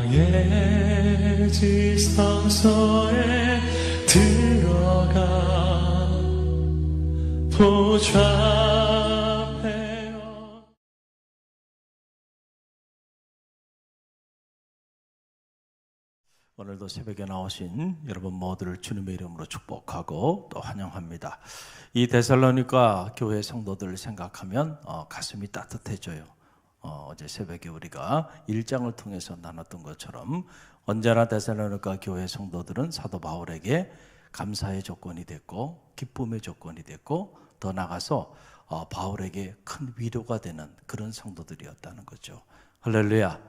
나의 지성소에 들어가 보좌하며. 오늘도 새벽에 나오신 여러분 모두를 주님의 이름으로 축복하고 또 환영합니다. 이 데살로니가 교회 성도들을 생각하면 가슴이 따뜻해져요. 어제 새벽에 우리가 1장을 통해서 나눴던 것처럼 언제나 데살로니가 교회 성도들은 사도 바울에게 감사의 조건이 됐고 기쁨의 조건이 됐고 더 나아가서 바울에게 큰 위로가 되는 그런 성도들이었다는 거죠. 할렐루야.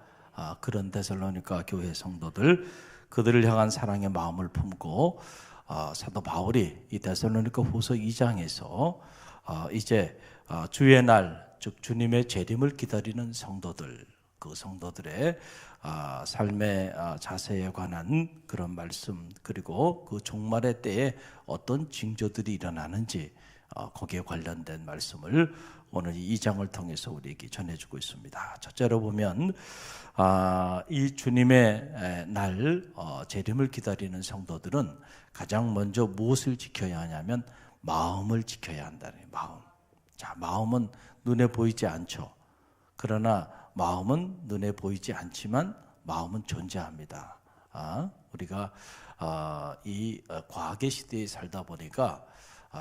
그런 데살로니가 교회 성도들, 그들을 향한 사랑의 마음을 품고 사도 바울이 이 데살로니가 후서 2장에서 이제 주의 날, 즉 주님의 재림을 기다리는 성도들, 그 성도들의 삶의 자세에 관한 그런 말씀, 그리고 그 종말의 때에 어떤 징조들이 일어나는지 거기에 관련된 말씀을 오늘 이 2장을 통해서 우리에게 전해주고 있습니다. 첫째로 보면 이 주님의 날 재림을 기다리는 성도들은 가장 먼저 무엇을 지켜야 하냐면 마음을 지켜야 한다는 마음. 자, 마음은 눈에 보이지 않죠. 그러나 마음은 눈에 보이지 않지만 마음은 존재합니다. 우리가 이 과학의 시대에 살다 보니까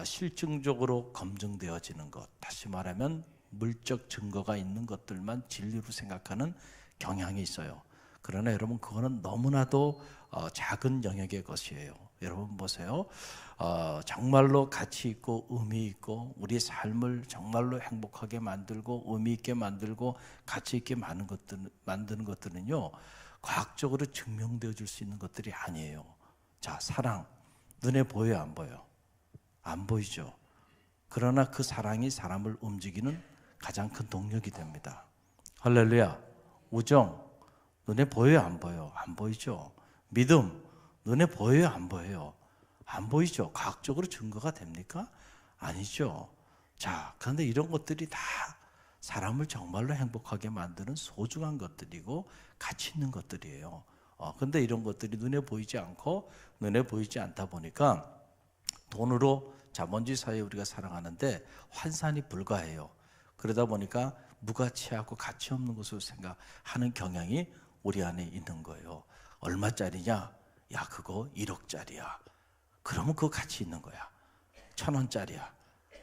실증적으로 검증되어지는 것, 다시 말하면 물적 증거가 있는 것들만 진리로 생각하는 경향이 있어요. 그러나 여러분, 그거는 너무나도 작은 영역의 것이에요. 여러분 보세요. 정말로 가치 있고 의미 있고 우리 삶을 정말로 행복하게 만들고 의미 있게 만들고 가치 있게 만드는 것들은요, 과학적으로 증명되어질 수 있는 것들이 아니에요. 자, 사랑, 눈에 보여요, 안 보여요? 안 보이죠. 그러나 그 사랑이 사람을 움직이는 가장 큰 동력이 됩니다. 할렐루야. 우정, 눈에 보여요, 안 보여요? 안 보이죠. 믿음, 눈에 보여요, 안 보여요? 안 보이죠. 과학적으로 증거가 됩니까? 아니죠. 자, 그런데 이런 것들이 다 사람을 정말로 행복하게 만드는 소중한 것들이고 가치 있는 것들이에요. 그런데 이런 것들이 눈에 보이지 않고 눈에 보이지 않다 보니까 돈으로 자본주의 사회에 우리가 살아가는데 환산이 불가해요. 그러다 보니까 무가치하고 가치 없는 것으로 생각하는 경향이 우리 안에 있는 거예요. 얼마짜리냐? 야, 그거 1억짜리야. 그러면 그거 가치 있는 거야. 1,000원짜리야.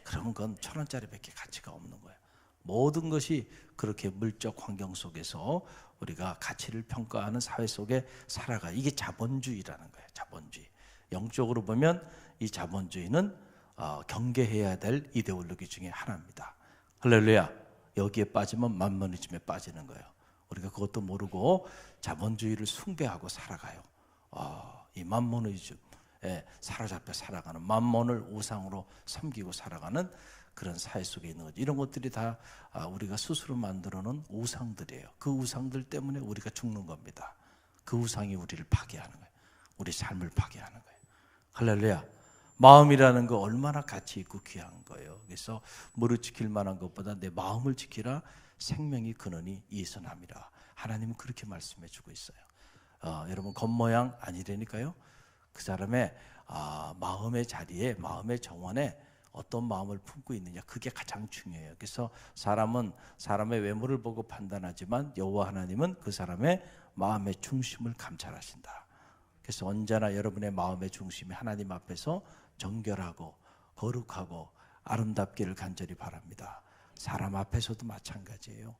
그러면 그건 1,000원짜리밖에 가치가 없는 거야. 모든 것이 그렇게 물적 환경 속에서 우리가 가치를 평가하는 사회 속에 살아가. 이게 자본주의라는 거예요. 자본주의. 영적으로 보면 이 자본주의는 경계해야 될 이데올로기 중에 하나입니다. 할렐루야. 여기에 빠지면 만머니즘에 빠지는 거예요. 우리가 그것도 모르고 자본주의를 숭배하고 살아가요. 이 만모니즘에 사로잡혀 살아가는, 만몬을 우상으로 섬기고 살아가는 그런 사회 속에 있는 거죠. 이런 것들이 다 우리가 스스로 만들어 놓은 우상들이에요. 그 우상들 때문에 우리가 죽는 겁니다. 그 우상이 우리를 파괴하는 거예요. 우리 삶을 파괴하는 거예요. 할렐루야. 마음이라는 거 얼마나 가치 있고 귀한 거예요. 그래서 무릇 지킬 만한 것보다 내 마음을 지키라. 생명이 근원이 이에서 남이라. 하나님은 그렇게 말씀해 주고 있어요. 여러분, 겉모양 아니라니까요. 그 사람의 마음의 자리에, 마음의 정원에 어떤 마음을 품고 있느냐, 그게 가장 중요해요. 그래서 사람은 사람의 외모를 보고 판단하지만 여호와 하나님은 그 사람의 마음의 중심을 감찰하신다. 그래서 언제나 여러분의 마음의 중심이 하나님 앞에서 정결하고 거룩하고 아름답기를 간절히 바랍니다. 사람 앞에서도 마찬가지예요.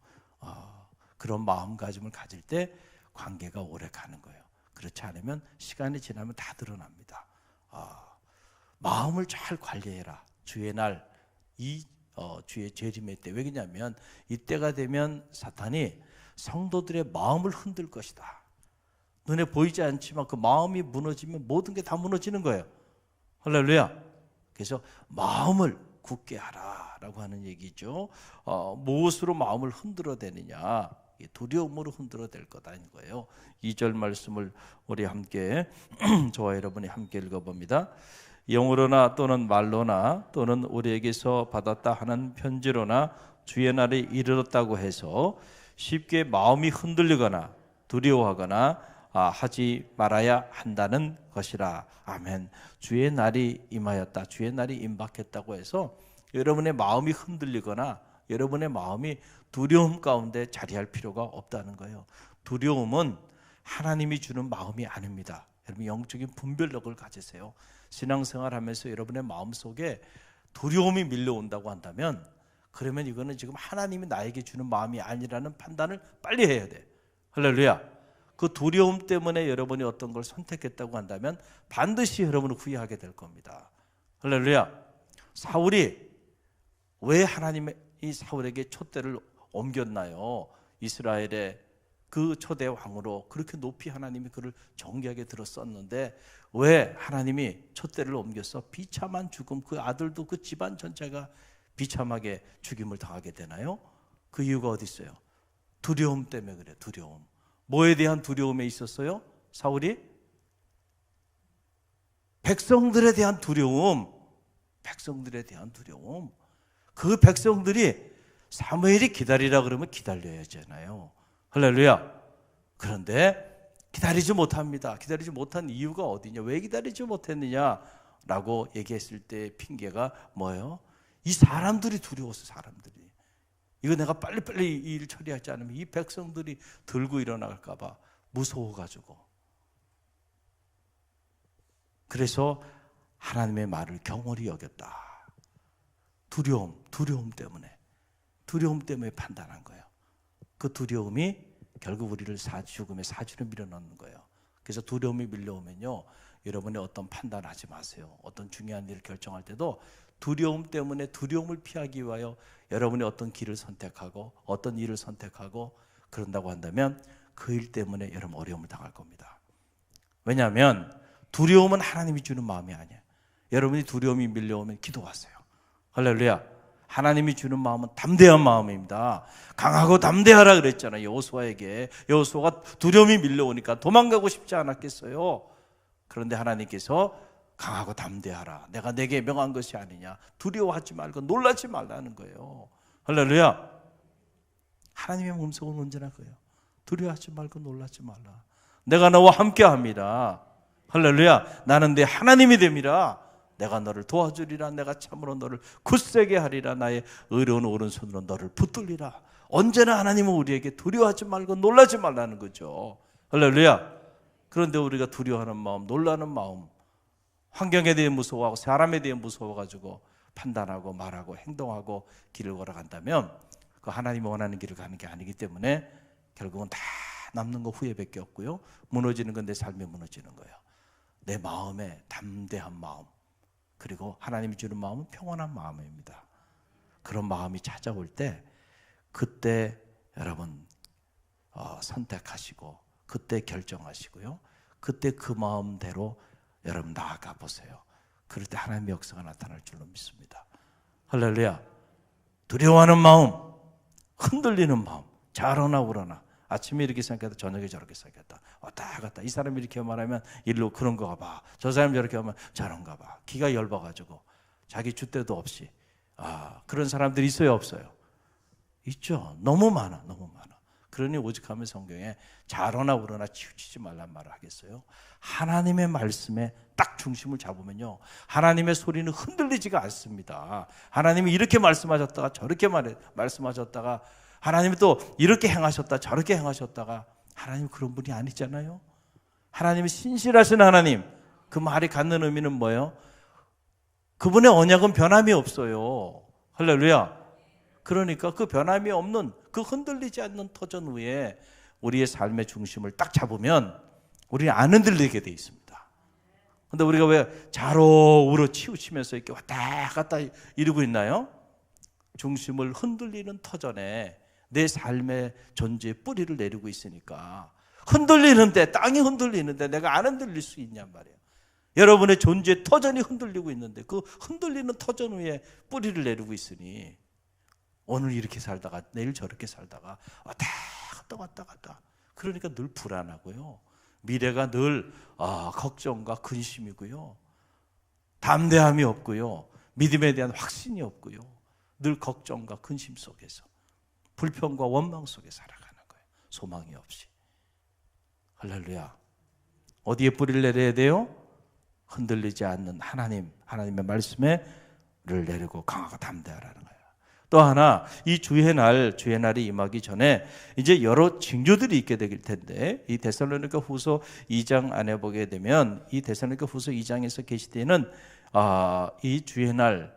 그런 마음가짐을 가질 때 관계가 오래 가는 거예요. 그렇지 않으면 시간이 지나면 다 드러납니다. 마음을 잘 관리해라. 주의 날, 주의 재림의 때. 왜냐하면 이때가 되면 사탄이 성도들의 마음을 흔들 것이다. 눈에 보이지 않지만 그 마음이 무너지면 모든 게 다 무너지는 거예요. 할렐루야. 그래서 마음을 굳게 하라라고 하는 얘기죠. 무엇으로 마음을 흔들어대느냐? 두려움으로 흔들어댈 거다는 거예요. 2절 말씀을 우리 함께 저와 여러분이 함께 읽어봅니다. 영으로나 또는 말로나 또는 우리에게서 받았다 하는 편지로나 주의 날에 이르렀다고 해서 쉽게 마음이 흔들리거나 두려워하거나 하지 말아야 한다는 것이라. 아멘. 주의 날이 임하였다, 주의 날이 임박했다고 해서 여러분의 마음이 흔들리거나 여러분의 마음이 두려움 가운데 자리할 필요가 없다는 거예요. 두려움은 하나님이 주는 마음이 아닙니다. 여러분 영적인 분별력을 가지세요. 신앙생활하면서 여러분의 마음속에 두려움이 밀려온다고 한다면 그러면 이거는 지금 하나님이 나에게 주는 마음이 아니라는 판단을 빨리 해야 돼. 할렐루야. 그 두려움 때문에 여러분이 어떤 걸 선택했다고 한다면 반드시 여러분은 후회하게 될 겁니다. 할렐루야. 사울이 왜 하나님이 사울에게 촛대를 옮겼나요? 이스라엘의 그 초대 왕으로 그렇게 높이 하나님이 그를 존귀하게 들었었는데 왜 하나님이 촛대를 옮겨서 비참한 죽음, 그 아들도 그 집안 전체가 비참하게 죽임을 당하게 되나요? 그 이유가 어디 있어요? 두려움 때문에 그래. 두려움. 뭐에 대한 두려움에 있었어요? 사울이? 백성들에 대한 두려움. 백성들에 대한 두려움. 그 백성들이 사무엘이 기다리라 그러면 기다려야 하잖아요. 할렐루야. 그런데 기다리지 못합니다. 기다리지 못한 이유가 어디냐? 왜 기다리지 못했느냐라고 얘기했을 때 핑계가 뭐예요? 이 사람들이 두려워서. 사람들이 이거 내가 빨리빨리 이 일 처리하지 않으면 이 백성들이 들고 일어날까 봐 무서워가지고. 그래서 하나님의 말을 경홀히 여겼다. 두려움 때문에 판단한 거예요. 그 두려움이 결국 우리를 죽음의 사지로 밀어넣는 거예요. 그래서 두려움이 밀려오면요, 여러분의 어떤 판단하지 마세요. 어떤 중요한 일을 결정할 때도 두려움 때문에 두려움을 피하기 위하여 여러분이 어떤 길을 선택하고 어떤 일을 선택하고 그런다고 한다면 그 일 때문에 여러분 어려움을 당할 겁니다. 왜냐하면 두려움은 하나님이 주는 마음이 아니에요. 여러분이 두려움이 밀려오면 기도하세요. 할렐루야. 하나님이 주는 마음은 담대한 마음입니다. 강하고 담대하라 그랬잖아요. 여호수아에게. 여호수아가 두려움이 밀려오니까 도망가고 싶지 않았겠어요. 그런데 하나님께서 강하고 담대하라. 내가 내게 명한 것이 아니냐. 두려워하지 말고 놀라지 말라는 거예요. 할렐루야. 하나님의 음성은 언제나 그래요. 두려워하지 말고 놀라지 말라. 내가 너와 함께합니다. 할렐루야. 나는 내 하나님이 됨이라. 내가 너를 도와주리라. 내가 참으로 너를 굳세게 하리라. 나의 의로운 오른손으로 너를 붙들리라. 언제나 하나님은 우리에게 두려워하지 말고 놀라지 말라는 거죠. 할렐루야. 그런데 우리가 두려워하는 마음, 놀라는 마음, 환경에 대해 무서워하고 사람에 대해 무서워가지고 판단하고 말하고 행동하고 길을 걸어간다면 그 하나님이 원하는 길을 가는 게 아니기 때문에 결국은 다 남는 거 후회밖에 없고요. 무너지는 건 내 삶이 무너지는 거예요. 내 마음에 담대한 마음, 그리고 하나님이 주는 마음은 평온한 마음입니다. 그런 마음이 찾아올 때 그때 여러분 선택하시고 그때 결정하시고요. 그때 그 마음대로 여러분 나아가 보세요. 그럴 때 하나님의 역사가 나타날 줄로 믿습니다. 할렐루야. 두려워하는 마음, 흔들리는 마음, 잘하나 우러나, 아침에 이렇게 생각했다 저녁에 저렇게 생각했다, 왔다 갔다, 이 사람이 이렇게 말하면 일로 그런가 봐, 저 사람이 저렇게 하면 저런가 봐, 기가 열받아가지고 자기 줏대도 없이 그런 사람들이 있어요 없어요? 있죠. 너무 많아. 그러니 오직하면 성경에 잘하나 우러나 치우치지 말란 말을 하겠어요. 하나님의 말씀에 딱 중심을 잡으면요, 하나님의 소리는 흔들리지가 않습니다. 하나님이 이렇게 말씀하셨다가 저렇게 말씀하셨다가, 하나님이 또 이렇게 행하셨다 저렇게 행하셨다가, 하나님 그런 분이 아니잖아요. 하나님이 신실하신 하나님. 그 말이 갖는 의미는 뭐예요? 그분의 언약은 변함이 없어요. 할렐루야. 그러니까 그 변함이 없는, 그 흔들리지 않는 터전 위에 우리의 삶의 중심을 딱 잡으면 우리는 안 흔들리게 돼 있습니다. 그런데 우리가 왜 좌로우로 치우치면서 이렇게 왔다 갔다 이러고 있나요? 중심을 흔들리는 터전에 내 삶의 존재의 뿌리를 내리고 있으니까, 흔들리는데, 땅이 흔들리는데 내가 안 흔들릴 수 있냔 말이에요. 여러분의 존재의 터전이 흔들리고 있는데 그 흔들리는 터전 위에 뿌리를 내리고 있으니 오늘 이렇게 살다가 내일 저렇게 살다가 왔다 갔다 그러니까 늘 불안하고요, 미래가 늘 걱정과 근심이고요, 담대함이 없고요, 믿음에 대한 확신이 없고요, 늘 걱정과 근심 속에서 불평과 원망 속에 살아가는 거예요. 소망이 없이. 할렐루야. 어디에 뿌리를 내려야 돼요? 흔들리지 않는 하나님의 말씀에 를 내리고 강하고 담대하라는 거예요. 또 하나, 이 주의 날이 임하기 전에 이제 여러 징조들이 있게 될 텐데, 이 데살로니가 후서 2장 안에 보게 되면, 이 데살로니가 후서 2장에서 계시되는 이 주의 날,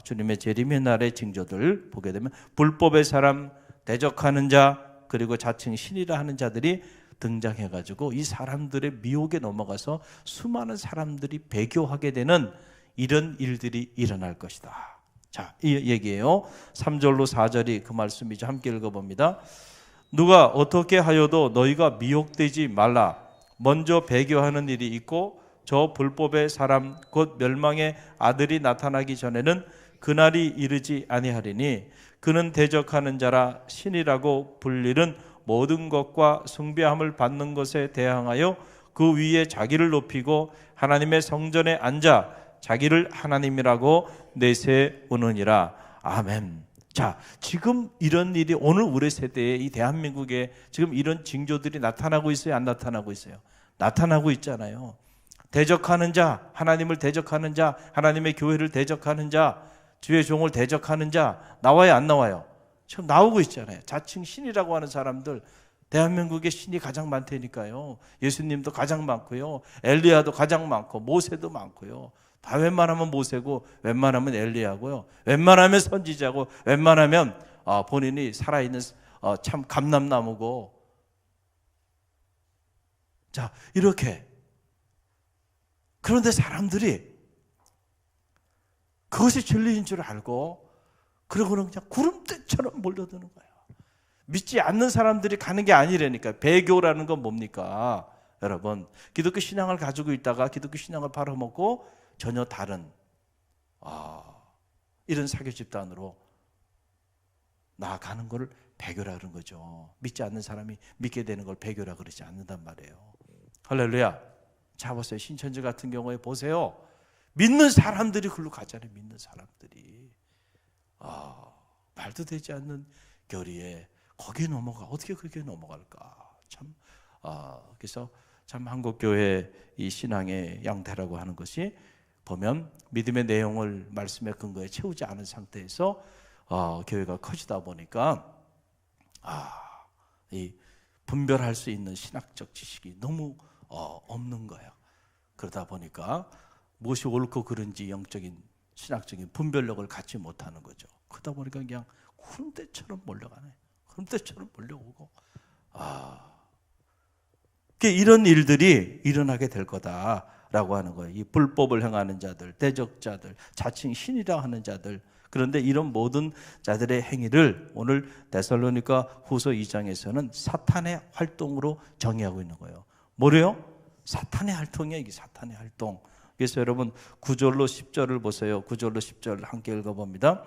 주님의 재림의 날의 징조들 보게 되면, 불법의 사람, 대적하는 자, 그리고 자칭 신이라 하는 자들이 등장해가지고 이 사람들의 미혹에 넘어가서 수많은 사람들이 배교하게 되는 이런 일들이 일어날 것이다. 자, 이 얘기예요. 3절로 4절이 그 말씀이죠. 함께 읽어봅니다. 누가 어떻게 하여도 너희가 미혹되지 말라. 먼저 배교하는 일이 있고 저 불법의 사람 곧 멸망의 아들이 나타나기 전에는 그날이 이르지 아니하리니 그는 대적하는 자라 신이라고 불리는 모든 것과 숭배함을 받는 것에 대항하여 그 위에 자기를 높이고 하나님의 성전에 앉아 자기를 하나님이라고 내세우느니라. 아멘. 자, 지금 이런 일이 오늘 우리 세대에 이 대한민국에 지금 이런 징조들이 나타나고 있어요? 안 나타나고 있어요? 나타나고 있잖아요. 대적하는 자, 하나님을 대적하는 자, 하나님의 교회를 대적하는 자, 주의 종을 대적하는 자 나와요? 안 나와요? 지금 나오고 있잖아요. 자칭 신이라고 하는 사람들, 대한민국에 신이 가장 많다니까요. 예수님도 가장 많고요, 엘리야도 가장 많고 모세도 많고요. 다 웬만하면 모세고 웬만하면 엘리야고요, 웬만하면 선지자고 웬만하면 본인이 살아있는 참 감람나무고. 자, 이렇게. 그런데 사람들이 그것이 진리인 줄 알고 그러고는 그냥 구름대처럼 몰려드는 거예요. 믿지 않는 사람들이 가는 게 아니라니까. 배교라는 건 뭡니까? 여러분, 기독교 신앙을 가지고 있다가 기독교 신앙을 팔아먹고 전혀 다른 이런 사교 집단으로 나아가는 걸 배교라 그런 거죠. 믿지 않는 사람이 믿게 되는 걸 배교라 그러지 않는단 말이에요. 할렐루야. 자, 보세요. 신천지 같은 경우에 보세요. 믿는 사람들이 글로 가잖아요. 믿는 사람들이. 말도 되지 않는 결의에 거기에 넘어가. 어떻게 그렇게 넘어갈까? 참. 그래서 참 한국교회 이 신앙의 양태라고 하는 것이 보면 믿음의 내용을 말씀의 근거에 채우지 않은 상태에서 교회가 커지다 보니까 이 분별할 수 있는 신학적 지식이 너무 없는 거예요. 그러다 보니까 무엇이 옳고 그른지 영적인 신학적인 분별력을 갖지 못하는 거죠. 그러다 보니까 그냥 구름대처럼 몰려가네. 구름대처럼 몰려오고 이런 일들이 일어나게 될 거다라고 하는 거예요. 이 불법을 행하는 자들, 대적자들, 자칭 신이라 하는 자들. 그런데 이런 모든 자들의 행위를 오늘 데살로니가 후서 2장에서는 사탄의 활동으로 정의하고 있는 거예요. 뭐래요? 사탄의 활동이에요. 이게 사탄의 활동. 그래서 여러분 9절로 10절을 보세요. 9절로 10절 함께 읽어봅니다.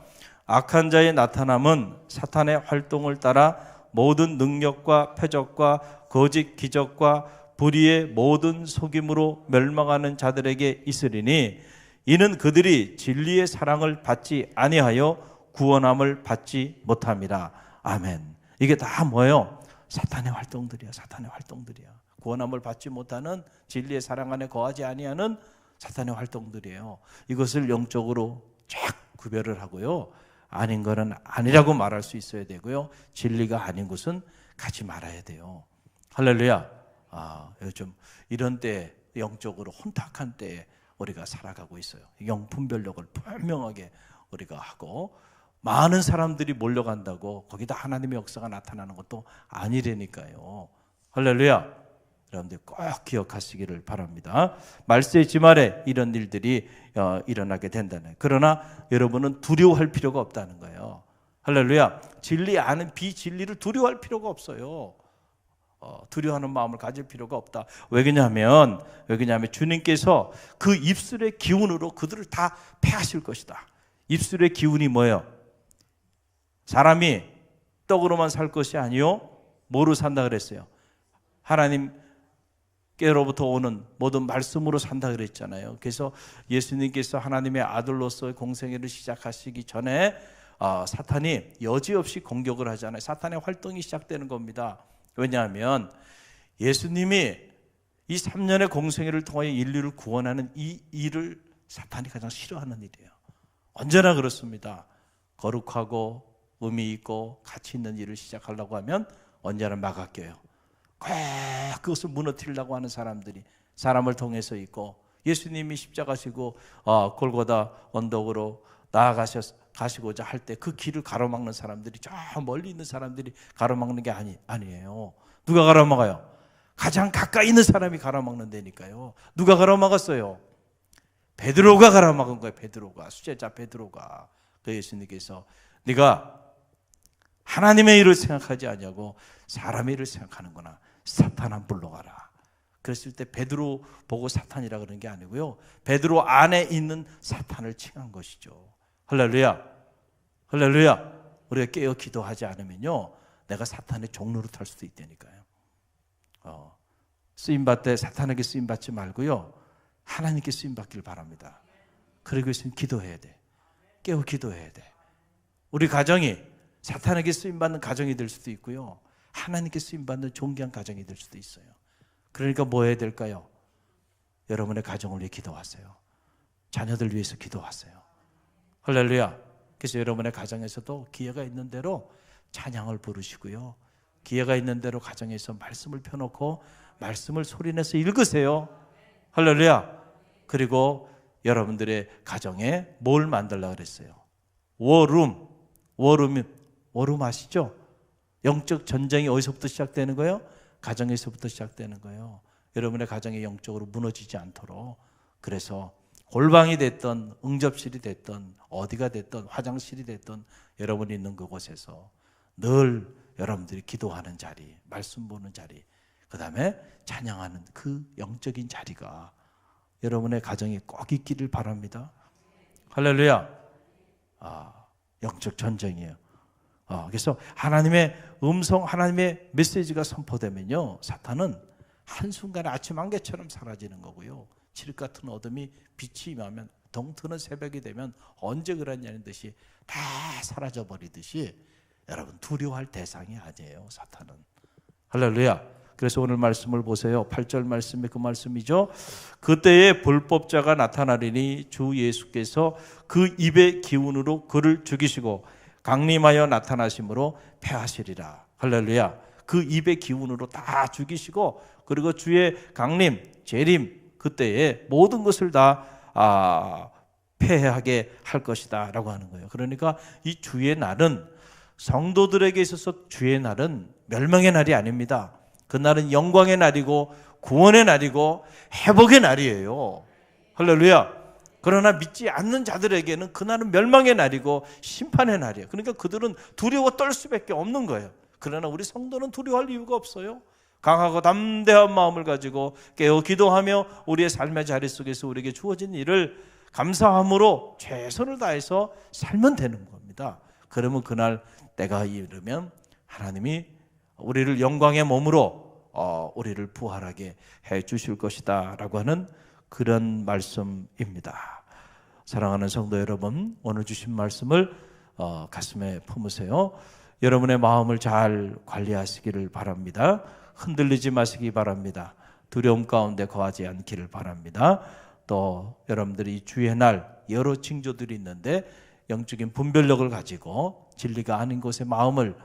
악한 자의 나타남은 사탄의 활동을 따라 모든 능력과 표적과 거짓 기적과 불의의 모든 속임으로 멸망하는 자들에게 있으리니 이는 그들이 진리의 사랑을 받지 아니하여 구원함을 받지 못함이라. 아멘. 이게 다 뭐예요? 사탄의 활동들이야. 사탄의 활동들이야. 구원함을 받지 못하는, 진리의 사랑 안에 거하지 아니하는 사탄의 활동들이에요. 이것을 영적으로 쫙 구별을 하고요, 아닌 거는 아니라고 말할 수 있어야 되고요, 진리가 아닌 곳은 가지 말아야 돼요. 할렐루야. 요즘 이런 때, 영적으로 혼탁한 때에 우리가 살아가고 있어요. 영분별력을 분명하게 우리가 하고, 많은 사람들이 몰려간다고 거기다 하나님의 역사가 나타나는 것도 아니라니까요. 할렐루야. 여러분들 꼭 기억하시기를 바랍니다. 말세의 지말에 이런 일들이 일어나게 된다는. 그러나 여러분은 두려워할 필요가 없다는 거예요. 할렐루야. 진리 아는 비진리를 두려워할 필요가 없어요. 두려워하는 마음을 가질 필요가 없다. 왜 그러냐면 주님께서 그 입술의 기운으로 그들을 다 패하실 것이다. 입술의 기운이 뭐예요? 사람이 떡으로만 살 것이 아니요, 뭐로 산다 그랬어요? 하나님께로부터 오는 모든 말씀으로 산다 그랬잖아요. 그래서 예수님께서 하나님의 아들로서의 공생애를 시작하시기 전에 사탄이 여지없이 공격을 하잖아요. 사탄의 활동이 시작되는 겁니다. 왜냐하면 예수님이 이 3년의 공생애를 통하여 인류를 구원하는 이 일을 사탄이 가장 싫어하는 일이에요. 언제나 그렇습니다. 거룩하고 의미 있고 가치 있는 일을 시작하려고 하면 언제나 막아 껴요. 꼭 그것을 무너뜨리려고 하는 사람들이 사람을 통해서 있고, 예수님이 십자가시고 골고다 언덕으로 나아가시고자 할 때 그 길을 가로막는 사람들이, 저 멀리 있는 사람들이 가로막는 게 아니에요. 누가 가로막아요? 가장 가까이 있는 사람이 가로막는 데니까요. 누가 가로막았어요? 베드로가 가로막은 거예요. 베드로가, 수제자 베드로가. 그 예수님께서 네가 하나님의 일을 생각하지 아니하고 사람의 일을 생각하는구나. 사탄아 물러가라. 그랬을 때 베드로 보고 사탄이라 그러는 게 아니고요, 베드로 안에 있는 사탄을 칭한 것이죠. 할렐루야. 할렐루야. 우리가 깨어 기도하지 않으면요, 내가 사탄의 종로로 탈 수도 있다니까요. 쓰임받되 사탄에게 쓰임받지 말고요, 하나님께 쓰임받길 바랍니다. 그러기 위해서는 기도해야 돼. 깨어 기도해야 돼. 우리 가정이 사탄에게 쓰임받는 가정이 될 수도 있고요, 하나님께 쓰임받는 존귀한 가정이 될 수도 있어요. 그러니까 뭐 해야 될까요? 여러분의 가정을 위해 기도하세요. 자녀들 위해서 기도하세요. 할렐루야. 그래서 여러분의 가정에서도 기회가 있는 대로 찬양을 부르시고요, 기회가 있는 대로 가정에서 말씀을 펴놓고 말씀을 소리내서 읽으세요. 할렐루야. 그리고 여러분들의 가정에 뭘 만들려고 그랬어요? 워룸 아시죠? 영적 전쟁이 어디서부터 시작되는 거예요? 가정에서부터 시작되는 거예요. 여러분의 가정이 영적으로 무너지지 않도록. 그래서 골방이 됐든 응접실이 됐든 어디가 됐든 화장실이 됐든 여러분이 있는 그곳에서 늘 여러분들이 기도하는 자리, 말씀 보는 자리, 그 다음에 찬양하는 그 영적인 자리가 여러분의 가정에 꼭 있기를 바랍니다. 할렐루야. 영적 전쟁이에요. 그래서 하나님의 음성, 하나님의 메시지가 선포되면요, 사탄은 한순간에 아침 안개처럼 사라지는 거고요, 칠흑 같은 어둠이 빛이 임하면, 동트는 새벽이 되면 언제 그랬냐는 듯이 다 사라져버리듯이 여러분 두려워할 대상이 아니에요, 사탄은. 할렐루야. 그래서 오늘 말씀을 보세요. 8절 말씀이 그 말씀이죠. 그때에 불법자가 나타나리니 주 예수께서 그 입의 기운으로 그를 죽이시고 강림하여 나타나심으로 패하시리라. 할렐루야. 그 입의 기운으로 다 죽이시고, 그리고 주의 강림, 재림, 그때에 모든 것을 다 패하게 할 것이다 라고 하는 거예요. 그러니까 이 주의 날은, 성도들에게 있어서 주의 날은 멸망의 날이 아닙니다. 그날은 영광의 날이고 구원의 날이고 회복의 날이에요. 할렐루야. 그러나 믿지 않는 자들에게는 그날은 멸망의 날이고 심판의 날이에요. 그러니까 그들은 두려워 떨 수밖에 없는 거예요. 그러나 우리 성도는 두려워할 이유가 없어요. 강하고 담대한 마음을 가지고 깨어 기도하며 우리의 삶의 자리 속에서 우리에게 주어진 일을 감사함으로 최선을 다해서 살면 되는 겁니다. 그러면 그날 때가 이르면 하나님이 우리를 영광의 몸으로 우리를 부활하게 해 주실 것이다 라고 하는 그런 말씀입니다. 사랑하는 성도 여러분, 오늘 주신 말씀을 가슴에 품으세요. 여러분의 마음을 잘 관리하시기를 바랍니다. 흔들리지 마시기 바랍니다. 두려움 가운데 거하지 않기를 바랍니다. 또 여러분들이 주의 날 여러 징조들이 있는데 영적인 분별력을 가지고 진리가 아닌 곳에 마음을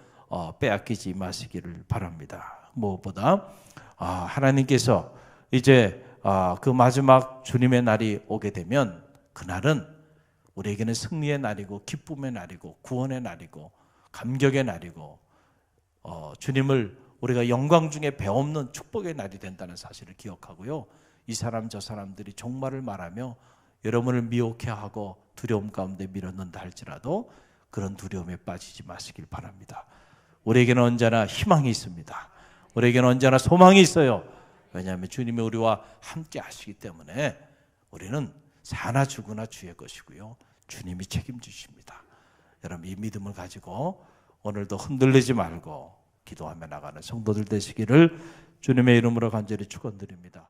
빼앗기지 마시기를 바랍니다. 무엇보다 하나님께서 이제 그 마지막 주님의 날이 오게 되면, 그날은 우리에게는 승리의 날이고 기쁨의 날이고 구원의 날이고 감격의 날이고 주님을 우리가 영광 중에 배없는 축복의 날이 된다는 사실을 기억하고요, 이 사람 저 사람들이 종말을 말하며 여러분을 미혹해하고 두려움 가운데 밀어넣는다 할지라도 그런 두려움에 빠지지 마시길 바랍니다. 우리에게는 언제나 희망이 있습니다. 우리에게는 언제나 소망이 있어요. 왜냐하면 주님이 우리와 함께 하시기 때문에 우리는 사나 죽으나 주의 것이고요, 주님이 책임지십니다. 여러분, 이 믿음을 가지고 오늘도 흔들리지 말고 기도하며 나가는 성도들 되시기를 주님의 이름으로 간절히 축원드립니다.